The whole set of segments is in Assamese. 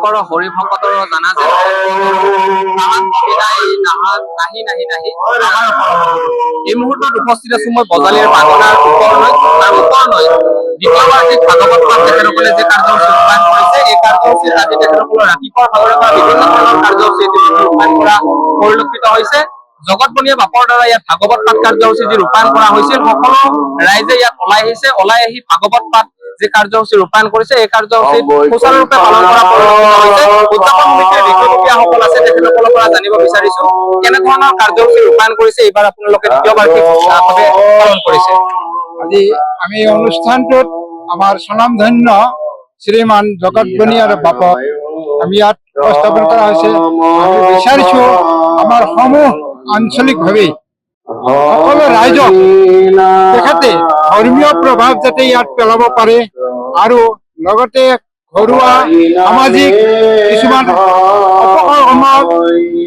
শংকৰ হৰি ভকতৰ জানা যে এই মুহূৰ্তত উপস্থিত আছো মই বজালীৰ বাগনাৰ ওপৰ নয় দ্বিতীয়বাৰ্ষিক ভাগৱত পাঠ তেখেতসকলে যে কাৰ্যসূচী ৰূপায়ণ কৰিছে এই কাৰ্যসূচীত আজি তেখেতসকলৰ ৰাতিপুৱাৰ ভাগৰে পৰা বিভিন্ন ধৰণৰ কাৰ্যসূচী ৰূপায়ণ কৰা পৰিলক্ষিত হৈছে। জগতমণিয়ে বাপৰ দ্বাৰা ইয়াত ভাগৱত পাঠ কাৰ্যসূচী যি ৰূপায়ণ কৰা হৈছিল সকলো ৰাইজে ইয়াত ওলাই আহি ভাগৱত পাঠ যে কাৰ্যসূচী ৰূপায়ণ কৰিছে এই কাৰ্যসূচী সুচাৰুৰূপে পালন কৰা পৰিলক্ষিত হৈছে। উদযাপন সমিতিৰ বিষয়ববীয়াসকল আছে তেখেতসকলৰ পৰা জানিব বিচাৰিছো কেনেধৰণৰ কাৰ্যসূচী ৰূপায়ণ কৰিছে এইবাৰ আপোনালোকে দ্বিতীয়বাৰ্ষিক ভাৱে পালন কৰিছে। আজি আমি অনুষ্ঠানটোত আমাৰ স্বনামধন্য শ্ৰীমান জগতমণি আৰু বাপক আমি ইয়াত উপস্থাপন কৰা হৈছে। আমি বিচাৰিছো আমাৰ সমূহ আঞ্চলিকভাৱে সকলো ৰাইজক তেখেতে ধৰ্মীয় প্ৰভাৱ যাতে ইয়াত পেলাব পাৰে আৰু লগতে ঘৰুৱা সামাজিক কিছুমান অপকৰ্ম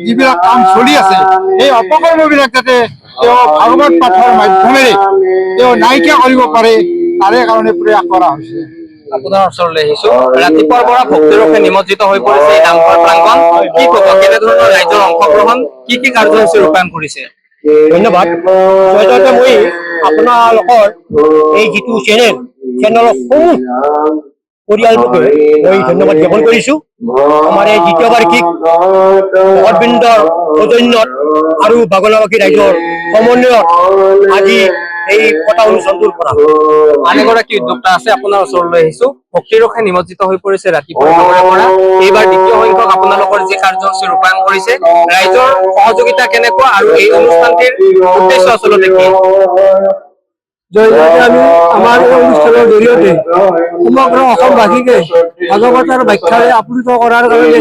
যিবিলাক কাম চলি আছে সেই অপকৰ্মবিলাক যাতে তেওঁ ভাগৱত পাঠৰ মাধ্যমেৰে তেওঁ নাইকিয়া কৰিব পাৰে তাৰে কাৰণে প্ৰয়াস কৰা হৈছে। আপোনাৰ ওচৰলৈ আহিছো ৰাতিপুৱাৰ পৰা ভক্তিৰসে নিমজ্জিত হৈ পৰিছে এই নামঘৰ প্ৰাংগণ কি ক'ব কেনেধৰণৰ ৰাইজৰ অংশগ্ৰহণ কি কাৰ্যসূচী ৰূপায়ণ কৰিছে? ধন্যবাদ। জয়তে মই আপোনালোকৰ এই যিটো চেনেলৰ সমূহ পৰিয়ালটোকে মই ধন্যবাদ জ্ঞাপন কৰিছো। আমাৰ এই দ্বিতীয় বাৰ্ষিক ভকতবৃন্দৰ সৌজন্যত আৰু বাগনাবাসী ৰাইজৰ সমন্বয়ত আজি এই কটা অনুষ্ঠানটোৰ পৰা আন এগৰাকী উদ্যোক্তা আছে আপোনাৰ ওচৰলৈ আহিছো। ভক্তিৰসে নিমজ্জিত হৈ পৰিছে ৰাতিপুৱাৰ ভাগৰে পৰা এইবাৰ দ্বিতীয় সংখ্যক আপোনালোকৰ যি কাৰ্যসূচী ৰূপায়ণ কৰিছে ৰাইজৰ সহযোগিতা কেনেকুৱা আৰু এই অনুষ্ঠানটিৰ উদ্দেশ্য আচলতে কি? জয়জয়তে আমি আমাৰ এই অনুষ্ঠানৰ জৰিয়তে সমগ্ৰ অসমবাসীকে ভাগৱতৰ ব্যাখ্যাৰে আপ্লুত কৰাৰ কাৰণে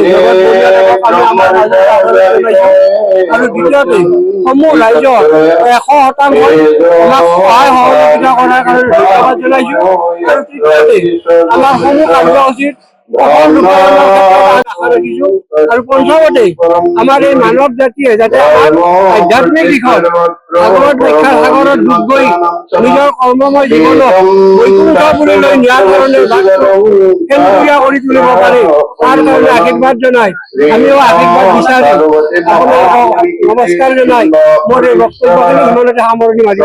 আৰু দ্বিতীয়তে সমূহ ৰাইজৰ 100% আমাক সহায় সহযোগিতা কৰাৰ কাৰণে ধন্যবাদ জনাইছো। আৰু তৃতীয়তে আমাৰ সমূহ কাৰ্যসূচীত আৰু পঞ্চমতে আমাৰ এই মানৱ জাতিয়ে যাতে আধ্যাত্মিক দিশত ভাগৱত ব্যাখ্যাৰ সাগৰত ডুব গৈ নিজৰ কৰ্মময় জীৱনত বৈকুণ্ঠপুৰীলৈ নিয়াৰ কাৰণে সেন্দুৰীয়া কৰি তুলিব পাৰে তাৰ কাৰণে আশীৰ্বাদ জনাই আমিও আশীৰ্বাদ বিচাৰি নমস্কাৰ জনাই মোৰ এই বক্তব্যখিনি ইমানতে সামৰণি মাৰিব।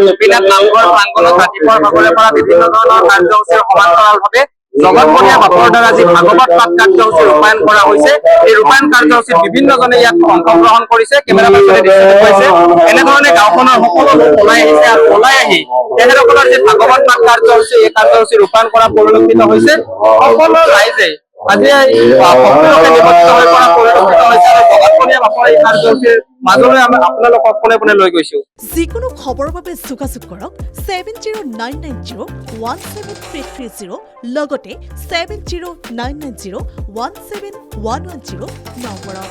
গোপীনাথ নামঘৰ প্ৰাংগণত ৰাতিপুৱাৰ ভাগৰে পৰা বিভিন্ন ধৰণৰ কাৰ্যসূচীৰ সমান্তৰালভাৱে জগতমণিয়ে বাপৰ দ্বাৰা যি ভাগৱত পাঠ কাৰ্যসূচী ৰূপায়ণ কৰা হৈছে এই ৰূপায়ণ কাৰ্যসূচীত বিভিন্নজনে ইয়াত অংশগ্ৰহণ কৰিছে। কেমেৰা পাৰ্চনে দৃশ্য দেখুৱাইছে এনেধৰণে গাঁওখনৰ সকলো লোক ওলাই আহিছে আৰু ওলাই আহি তেখেতসকলৰ যি ভাগৱত পাঠ কাৰ্যসূচী এই কাৰ্যসূচী ৰূপায়ণ কৰা পৰিলক্ষিত হৈছে। সকলো ৰাইজে আজি ভক্তিৰসে নিমজ্জিত হৈ পৰা পৰিলক্ষিত হৈছে আৰু জগতমণিয়ে বাপৰ এই কাৰ্যসূচীৰ মাজলৈ আমি আপোনালোকক পোনে লৈ গৈছো। যিকোনো খবৰৰ বাবে যোগাযোগ কৰক 7099017330 লগতে 7099017110 নম্বৰত।